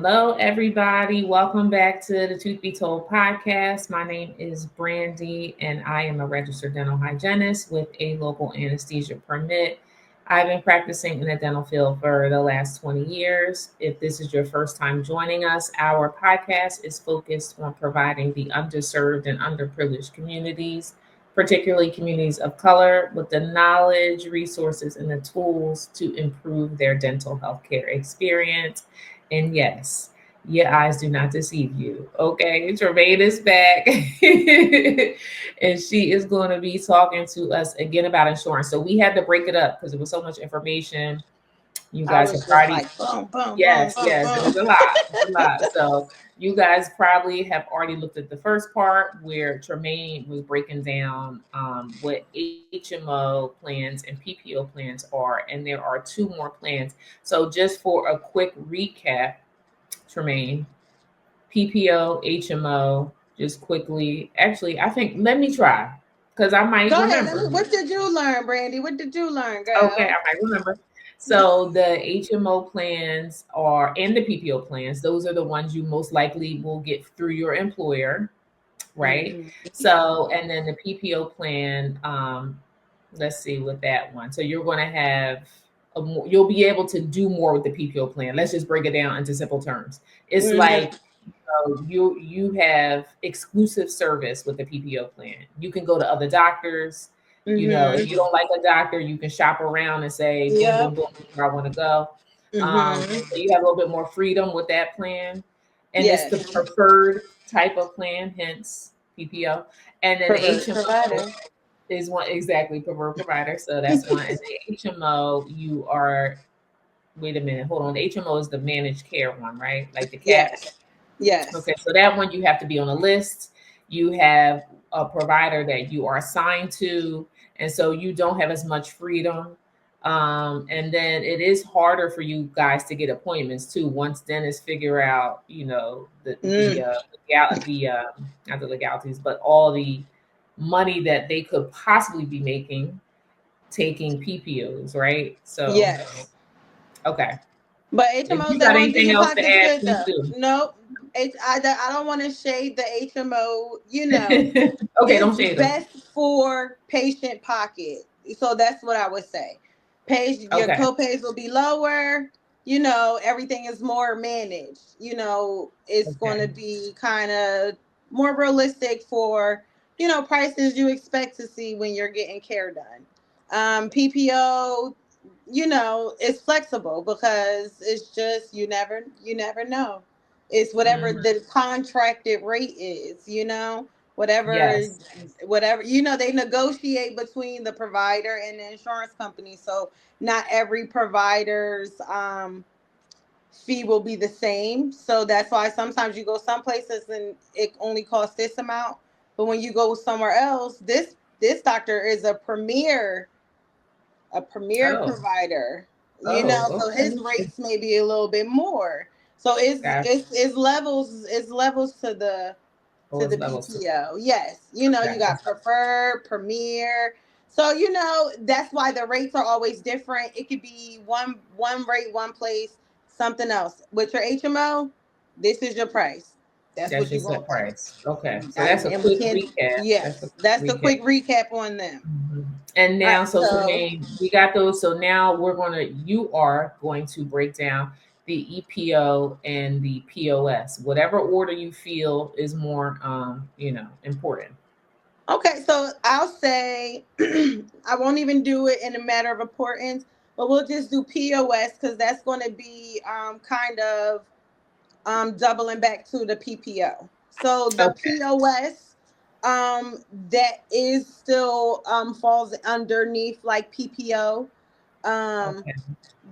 Hello, everybody. Welcome back to the Truth Be Told podcast. My name is Brandy, and I am a registered dental hygienist with a local anesthesia permit. I've been practicing in the dental field for the last 20 years. If this is your first time joining us, our podcast is focused on providing the underserved and underprivileged communities, particularly communities of color, with the knowledge, resources, and the tools to improve their dental health care experience. And yes, your eyes do not deceive you. Okay, Tremaine is back. And she is going to be talking to us again about insurance. So we had to break it up because there was so much information. You I guys was have just already, like boom, boom, boom, yes, boom, yes, it was boom. a lot. It's a lot. So you guys probably have already looked at the first part where Tremaine was breaking down what HMO plans and PPO plans are, and there are two more plans. So just for a quick recap, Tremaine, PPO, HMO, just quickly. Actually, I think let me try because I might Go ahead. Let me. remember. What did you learn, Brandy? What did you learn, Okay, I girl? might remember. So the HMO plans are and the PPO plans, those are the ones you most likely will get through your employer, right? Hmm. So and then the PPO plan, let's see with that one. So you're going to have you'll be able to do more with the PPO plan. Let's just break it down into simple terms. It's Hmm. like you have exclusive service with the PPO plan. You can go to other doctors. You know, if Hmm. you don't like a doctor, you can shop around and say, boom, boom, Yep. boom, where I want to go. So Hmm. you have a little bit more freedom with that plan. And it's the Yes. preferred type of plan, hence PPO. And then the Preferred HMO provider. is one exactly preferred provider. So that's one. And the HMO, you are, wait a minute, hold on. The HMO is the managed care one, right? Like the caps. Yes. Yes. Okay, so that one you have to be on a list. You have a provider that you are assigned to, and so you don't have as much freedom. And then it is harder for you guys to get appointments too. Once dentists figure out, you know, Mm. not the legalities, but all the money that they could possibly be making taking PPOs, right? So, Yes. okay. But If HMOs, you they got won't do anything your else to pockets add, good please though. do. Nope. I don't want to shade the HMO. Okay, don't It's shade them. best for patient pocket. So that's what I would say. Your Okay. copays will be lower. Everything is more managed. It's going Okay. to be kind of more realistic for, prices you expect to see when you're getting care done. PPO, it's flexible because it's just you never know. It's whatever Mhm. the contracted rate is, whatever Yes. whatever they negotiate between the provider and the insurance company. So not every provider's fee will be the same. So that's why sometimes you go some places and it only costs this amount, but when you go somewhere else, this doctor is a premier Oh. provider, Oh. so his Okay. rates may be a little bit more. So it's Gotcha. it's, it's levels it's levels to the Oh, to it's the levels to. PPO. Yes, you Gotcha. got preferred, premier. So that's why the rates are always different. It could be one rate, one place, something else. With your HMO, this is your price. That's That's what your you're gonna set pay. price. Okay. So that's a And we quick can't. recap. That's a Yes, quick that's the recap. quick recap on them. Mhm. And All right, now, so so Tremaine, we got those. So now you are going to break down the EPO and the POS, whatever order you feel is more, important. okay, so I'll say I won't even do it in a matter of importance, but we'll just do POS because that's going to be kind of doubling back to the PPO. So the Okay. POS that is still falls underneath like PPO. Um, Okay.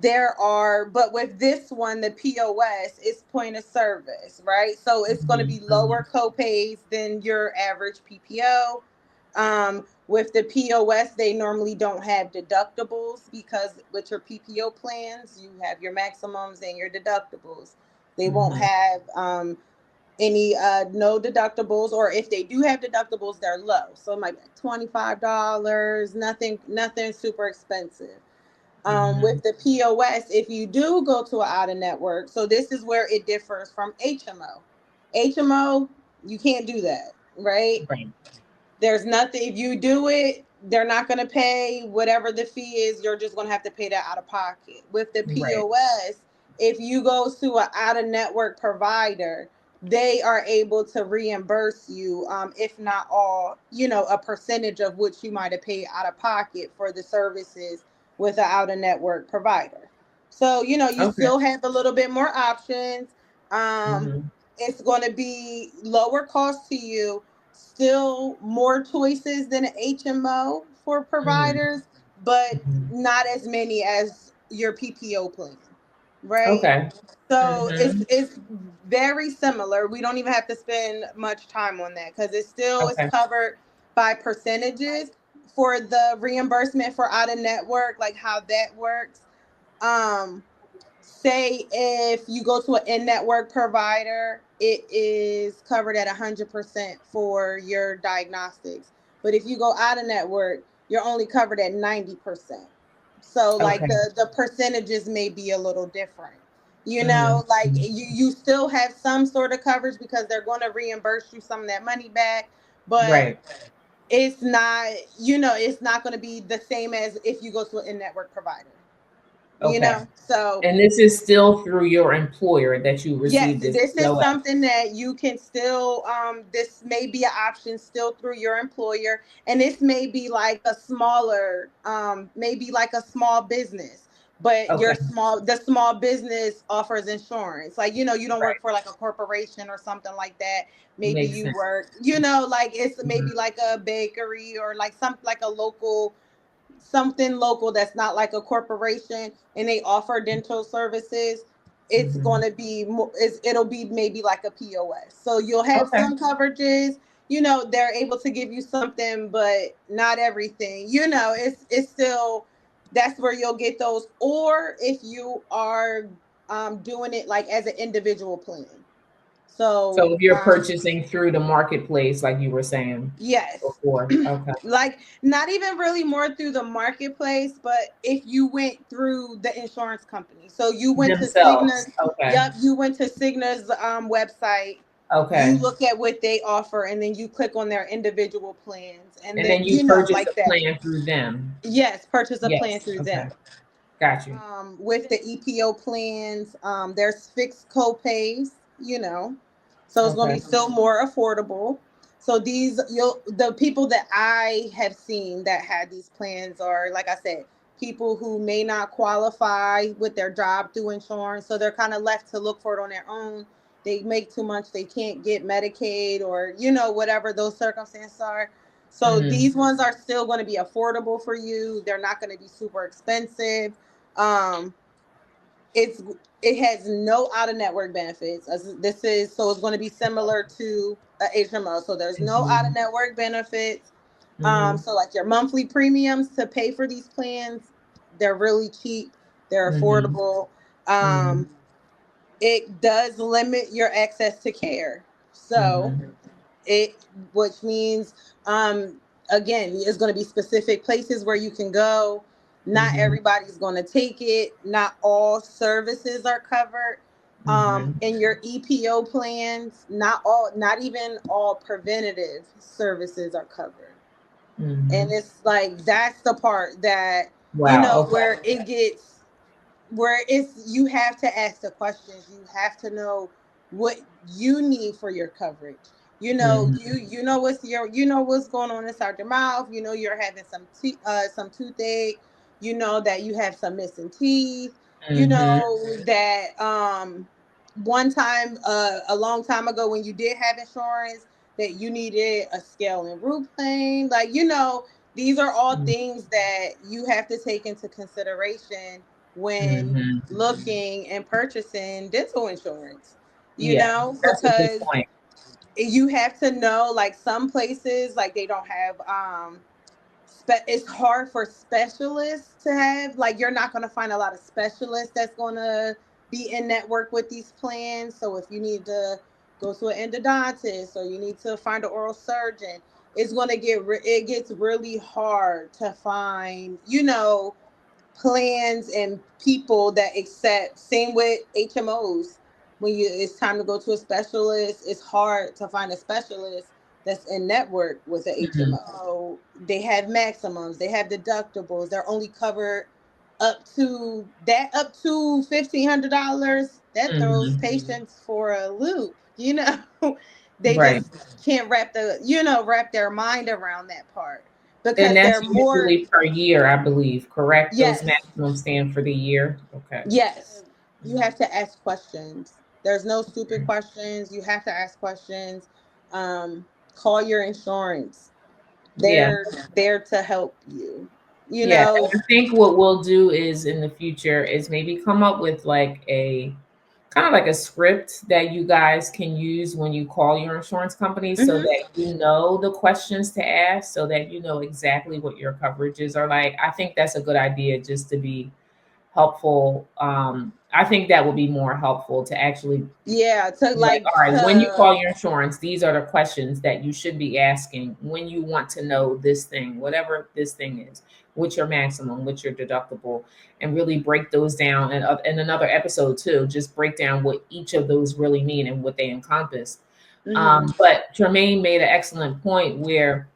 but with this one, the POS is point of service, right? So it's going to be Mhm. lower copays than your average PPO. With the POS, they normally don't have deductibles because with your PPO plans, you have your maximums and your deductibles. They won't Mhm. have any no deductibles, or if they do have deductibles, they're low. So it might be $25, nothing super expensive. Mm-hmm. With the POS, if you do go to an out of network, so this is where it differs from HMO. HMO, you can't do that, right? Right. There's nothing, if you do it, they're not going to pay whatever the fee is. You're just going to have to pay that out of pocket. With the Right. POS, if you go to an out of network provider, they are able to reimburse you, if not all, a percentage of what you might have paid out of pocket for the services with an out of network provider. So, you Okay. still have a little bit more options. Um, Mm-hmm. it's going to be lower cost to you, still more choices than an HMO for Mm-hmm. providers, but Mm-hmm. not as many as your PPO plan, right? Okay. So it's Mm-hmm. it's very similar. We don't even have to spend much time on that because it still is Okay. covered by percentages for the reimbursement for out of network, like how that works. Um, Say if you go to an in-network provider, it is covered at 100% for your diagnostics. But if you go out of network, you're only covered at 90%. So like Okay. the percentages may be a little different. Like Mm-hmm. you still have some sort of coverage because they're going to reimburse you some of that money back, but Right. it's not going to be the same as if you go to an in-network provider. Okay. So And this is still through your employer that you yes, receive this this is POS. something that you can still, this may be an option still through your employer. And this may be like a smaller, maybe like a small business, but Okay. the small business offers insurance. Like, you don't work Right. for like a corporation or something like that. Maybe Makes you sense. work, like it's Mhm. maybe like a bakery or like something like a local, something local that's not like a corporation, and they offer dental services. It's Mhm. going to be more, it'll be maybe like a POS, so you'll have Okay. some coverages. They're able to give you something but not everything. It's still, that's where you'll get those, or if you are doing it like as an individual plan. So So if you're purchasing through the marketplace, like you were saying yes. before, okay, Like, not even really more through the marketplace, but if you went through the insurance company, so you went to themselves, Cigna's. okay, Yep, you went to Cigna's website. You okay, look at what they offer, and then you click on their individual plans, and and then then you purchase like a that. plan through them. Yes, purchase a plan Yes, through okay, them. got you. With the EPO plans, there's fixed co-pays, so it's going to Okay. be still more affordable. So the people that I have seen that had these plans are, like I said, people who may not qualify with their job through insurance, so they're kind of left to look for it on their own. They make too much, they can't get Medicaid, or whatever those circumstances are. So Mm-hmm. these ones are still going to be affordable for you. They're not going to be super expensive. um, it's it has no out of network benefits. This is so it's going to be similar to a HMO. So there's no out of network benefits. Mm-hmm. So like your monthly premiums to pay for these plans, they're really cheap. They're Mm-hmm. affordable. Mm-hmm. Um, it does limit your access to care. So Mm-hmm. it which means, again, it's going to be specific places where you can go. Not Mm-hmm. everybody's going to take it. Not all services are covered Mm-hmm. in your EPO plans. Not even all preventative services are covered. Mm-hmm. And it's like, that's the part that, Wow. Okay. where it gets, where it's, you have to ask the questions. You have to know what you need for your coverage. Mm-hmm. You know what's going on inside your mouth. You're having some toothache. That you have some missing teeth. Mm-hmm. That one time, a long time ago, when you did have insurance, that you needed a scale and root plane. Like, these are all things that you have to take into consideration when Mm-hmm. looking and purchasing dental insurance. Yeah, that's a good Because point. you have to know, like, some places, like, they don't have, it's hard for specialists to have, like, you're not going to find a lot of specialists that's going to be in network with these plans. So if you need to go to an endodontist, or you need to find an oral surgeon, it's going to it gets really hard to find, plans and people that accept. Same with HMOs. When it's time to go to a specialist, it's hard to find a specialist that's in network with an Mhm. HMO. So they have maximums, they have deductibles. They're only covered up to $1,500. That throws Mhm. patients for a loop. They Right. just can't wrap their mind around that part And because that's they're more. usually per year, I believe, correct? Those Yes. maximums stand for the year. Okay. Yes, you Mhm. have to ask questions. There's no stupid questions. You have to ask questions. Call your insurance. Yeah. They're there to help you. You Yeah. know. And I think what we'll do is in the future is maybe come up with like a kind of like a script that you guys can use when you call your insurance company so Hmm. that you know the questions to ask, so that you know exactly what your coverages are like. I think that's a good idea just to be helpful. I think that would be more helpful to actually Yeah, to be like, like all right, when you to call your insurance, these are the questions that you should be asking when you want to know this thing, whatever this thing is, what's your maximum, what's your deductible, and really break those down. And in another episode too, just break down what each of those really mean and what they encompass. hmm But Tremaine made an excellent point where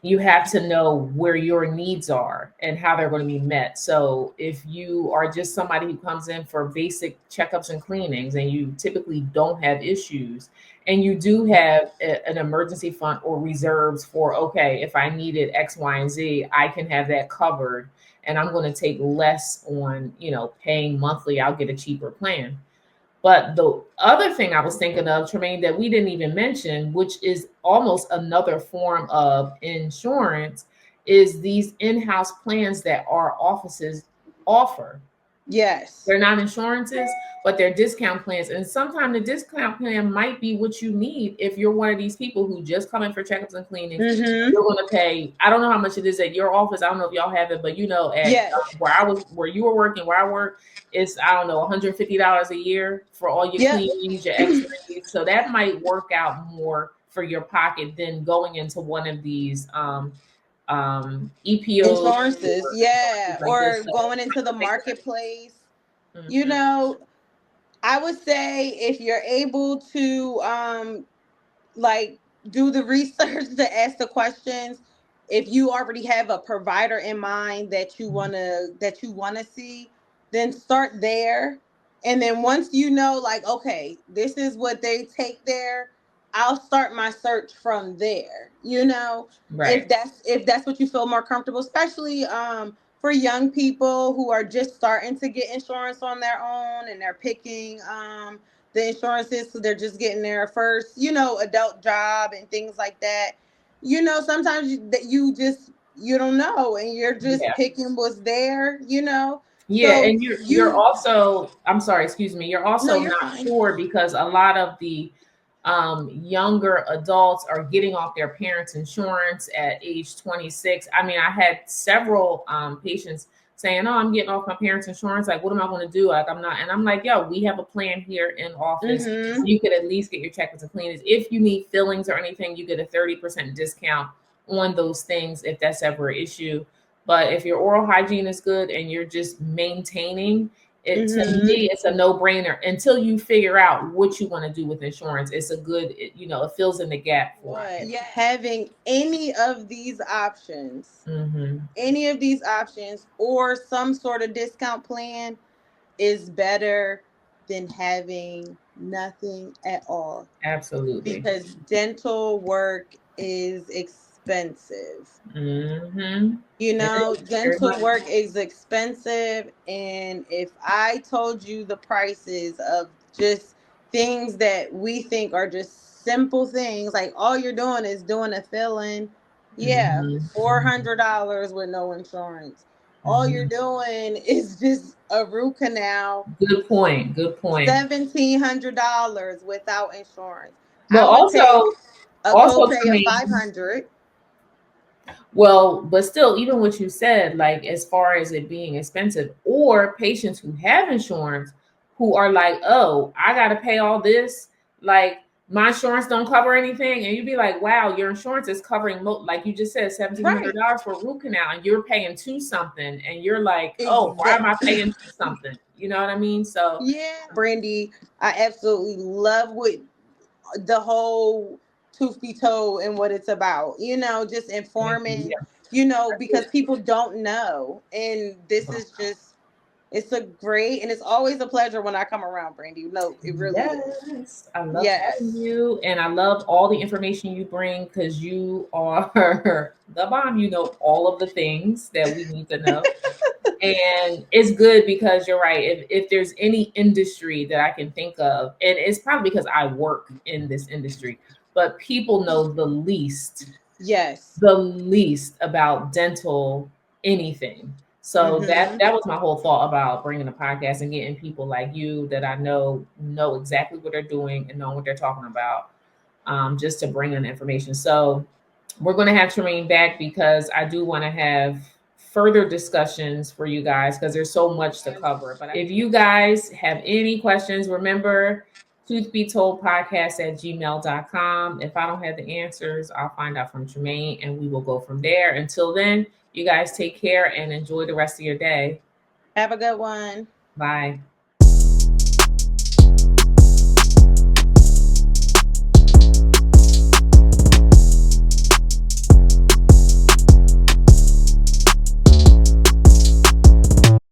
you have to know where your needs are and how they're going to be met. So if you are just somebody who comes in for basic checkups and cleanings and you typically don't have issues, and you do have an emergency fund or reserves for, okay, if I needed X, Y, and Z, I can have that covered, and I'm going to take less on, paying monthly, I'll get a cheaper plan. But the other thing I was thinking of, Tremaine, that we didn't even mention, which is almost another form of insurance, is these in-house plans that our offices offer. yes. They're not insurances, but they're discount plans. And sometimes the discount plan might be what you need if you're one of these people who just come in for checkups and cleanings. Hmm. You're going to pay, I don't know how much it is at your office. I don't know if y'all have it, but at Yes. where you were working, where I work, it's, I don't know, $150 a year for all your Yep. cleanings, your x-rays. So that might work out more for your pocket than going into one of these EPOs Insurances, or yeah, insurances like this. or So going into I the think marketplace. You mhm. know, I would say if you're able to like do the research to ask the questions, if you already have a provider in mind that you want to see, then start there. And then once you know, like, okay, this is what they take there, I'll start my search from there. Right. If that's what you feel more comfortable, especially for young people who are just starting to get insurance on their own and they're picking the insurances, so they're just getting their first, adult job and things like that. Sometimes that you don't know, and you're just Yeah. picking what's there. Yeah, So and you're you also, I'm sorry, excuse me, you're no, also you're not fine. sure because a lot of the younger adults are getting off their parents' insurance at age 26. I mean, I had several patients saying, "Oh, I'm getting off my parents' insurance. Like, what am I going to do? Like, I'm not." And I'm like, "Yo, we have a plan here in office. Mm-hmm. You could at least get your check-ins and cleanings. If you need fillings or anything, you get a 30% discount on those things if that's ever an issue." But if your oral hygiene is good and you're just maintaining it, to Mm-hmm. me, it's a no-brainer until you figure out what you want to do with insurance. It's a good, it fills in the gap for What you. having Hmm. any of these options or some sort of discount plan is better than having nothing at all, Absolutely. because dental work is expensive. Hmm. It is very Dental much. work is expensive. And if I told you the prices of just things that we think are just simple things, like all you're doing is doing a fill-in, yeah, Hmm. $400 with no insurance. All you're Hmm. doing is just a root canal, Good point. Good point. $1,700 without insurance. But I would take also, a also to copay of me, 500. well, but still, even what you said, like as far as it being expensive, or patients who have insurance who are like, oh, I got to pay all this. Like my insurance don't cover anything, and you'd be like, wow, your insurance is covering like you just said, $1,700 Right. for a root canal, and you're paying two something, and you're like, oh, why am I Exactly. paying two something? You know what I mean? So Yeah, Brandy, I absolutely love what the whole tooth be told and what it's about. Just thank you. informing. Yeah. Because people don't know, and this is just it's a great, and it's always a pleasure when I come around, Brandy. No, it really is. Yes, I love having Yes. you, and I love all the information you bring because you are the bomb. You know all of the things that we need to know, and it's good because you're right. If there's any industry that I can think of, and it's probably because I work in this industry, but people know Yes. the least about dental anything. So that Mm-hmm. that was my whole thought about bringing a podcast and getting people like you that I know exactly what they're doing and know what they're talking about, just to bring in information. So we're going to have Tremaine back because I do want to have further discussions for you guys because there's so much to cover. But if you guys have any questions, remember truth be told podcast at gmail.com. If I don't have the answers, I'll find out from Tremaine and we will go from there. Until then, you guys take care and enjoy the rest of your day. Have a good one. Bye.